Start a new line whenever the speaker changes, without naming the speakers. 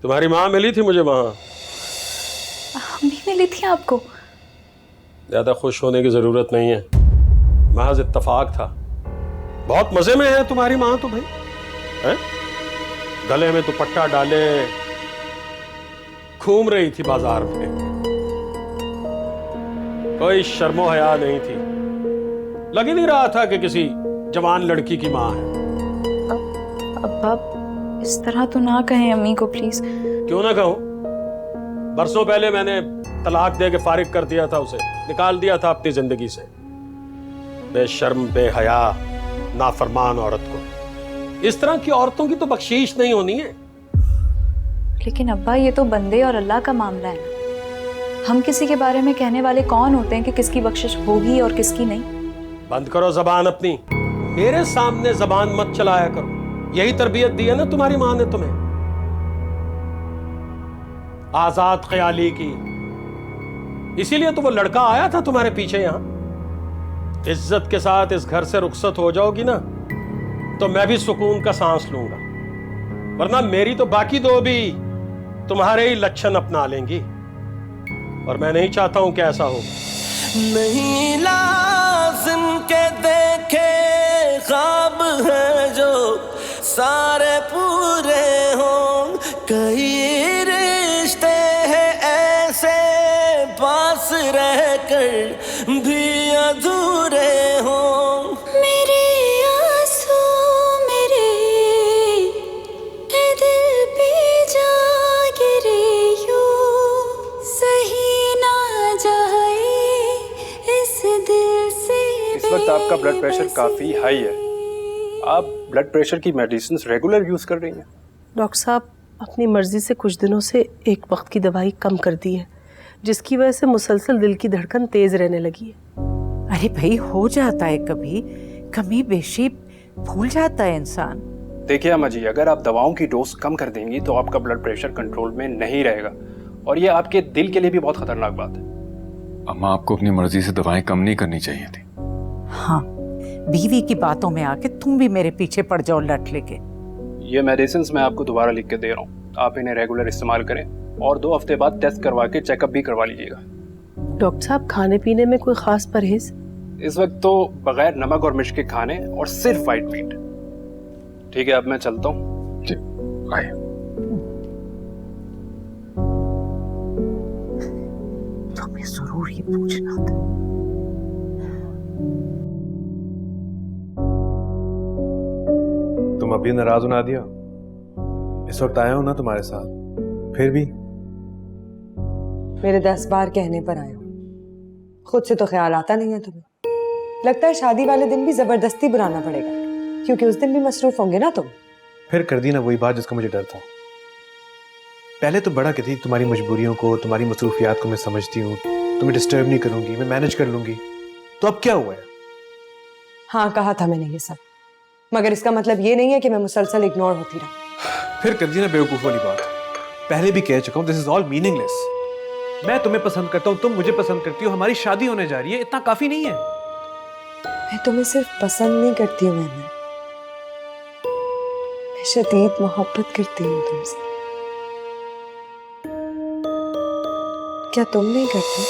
तुम्हारी माँ मिली थी मुझे वहां।
अम्मी मिली थी आपको?
ज्यादा खुश होने की जरूरत नहीं है, महज इत्तेफाक था। बहुत मजे में है तुम्हारी माँ तो भाई, है? गले में दुपट्टा डाले घूम रही थी बाजार में, कोई शर्मो हया नहीं थी। लग ही नहीं रहा था कि किसी जवान लड़की की माँ है।
अब आप इस तरह तो ना कहें अम्मी को प्लीज।
क्यों ना कहूं? बरसों पहले मैंने तलाक दे के फारिग कर दिया था उसे, निकाल दिया था अपनी जिंदगी से। बेशर्म, बेहया, नाफरमान औरत को। इस तरह की औरतों की तो बख्शीश नहीं होनी है।
लेकिन अब्बा, ये तो बंदे और अल्लाह का मामला है ना। हम किसी के बारे में कहने वाले कौन होते हैं कि किसकी बख्शिश होगी और किसकी नहीं?
बंद करो जबान अपनी, मेरे सामने जबान मत चलाया करो। यही तरबियत दी है ना तुम्हारी माँ ने तुम्हें, आजाद ख्याली की। इसीलिए तो वो लड़का आया था तुम्हारे पीछे यहां। इज्जत के साथ इस घर से रुखसत हो जाओगी ना, तो मैं भी सुकून का सांस लूंगा। वरना मेरी तो बाकी दो भी तुम्हारे ही लक्षण अपना लेंगी, और मैं नहीं चाहता हूं कि ऐसा हो।
नहीं लाजिम के देखे ख्वाब है जो सारे पूरे हों, कई रिश्ते हैं ऐसे पास रहकर भी अधूरे हों। मेरे आंसू मेरे दिल पे जा गिरे यूं, सही ना जाए इस दिल से।
इस वक्त आपका ब्लड प्रेशर काफ़ी हाई है। आप ब्लड प्रेशर की मेडिसिन रेगुलर यूज़ कर रही हैं?
डॉक्टर साहब, अपनी मर्जी से कुछ दिनों से एक वक्त की दवाई कम कर दी है, जिसकी वजह से मुसलसल दिल की धड़कन तेज रहने लगी है।
अरे भाई, हो जाता है कभी कमी बेशी, भूल जाता है इंसान।
देखिए अम्मा जी, अगर आप दवाओं की डोज कम कर देंगी तो आपका ब्लड प्रेशर कंट्रोल में नहीं रहेगा, और ये आपके दिल के लिए भी बहुत खतरनाक बात है।
अम्मा, आपको अपनी मर्जी से दवाएं कम नहीं करनी चाहिए थी।
हाँ, बीवी की बातों में आके तुम भी मेरे पीछे पड़ जाओ लट लेके।
ये मेडिसिन मैं आपको दोबारा लिख के दे रहा हूँ, आप इन्हें रेगुलर इस्तेमाल करें, और 2 हफ्ते बाद टेस्ट करवा के चेकअप भी करवा लीजिएगा।
डॉक्टर साहब, खाने पीने में कोई खास परहेज?
इस वक्त तो बगैर नमक और मिर्च के खाने और सिर्फ वाइट मीट। ठीक है, अब मैं चलता हूँ।
जी, आइए।
तुम्हें जरूर ये पूछना था।
तुम अभी नाराज हो नादिया? इस वक्त आया हूं ना तुम्हारे साथ, फिर भी
मेरे 10 बार कहने पर आए हो, खुद से तो ख्याल आता नहीं है तुम्हें। लगता है शादी वाले दिन भी जबरदस्ती बुलाना पड़ेगा, क्योंकि उस दिन भी मसरूफ होंगे ना तुम।
फिर कर दी ना वही बात जिसका मुझे डर था। पहले तो बड़ा कहती तुम्हारी मजबूरियों को, तुम्हारी मसरूफियात को मैं समझती हूँ, तुम्हें डिस्टर्ब नहीं करूंगी, मैं मैनेज कर लूंगी। तो अब क्या हुआ है?
हाँ, कहा था मैंने ये सब, मगर इसका मतलब ये नहीं है कि मैं मुसलसल इग्नोर होती रहा।
फिर कर दी ना बेवकूफ वाली बात। पहले भी कह चुका हूँ, दिस इज ऑल मीनिंगलेस। मैं तुम्हें पसंद करता हूँ, तुम मुझे पसंद करती हो, हमारी शादी होने जा रही है, इतना काफी नहीं है?
मैं तुम्हें सिर्फ पसंद नहीं करती हूँ, मैं शदीद मोहब्बत करती हूँ तुमसे। क्या तुम नहीं करती?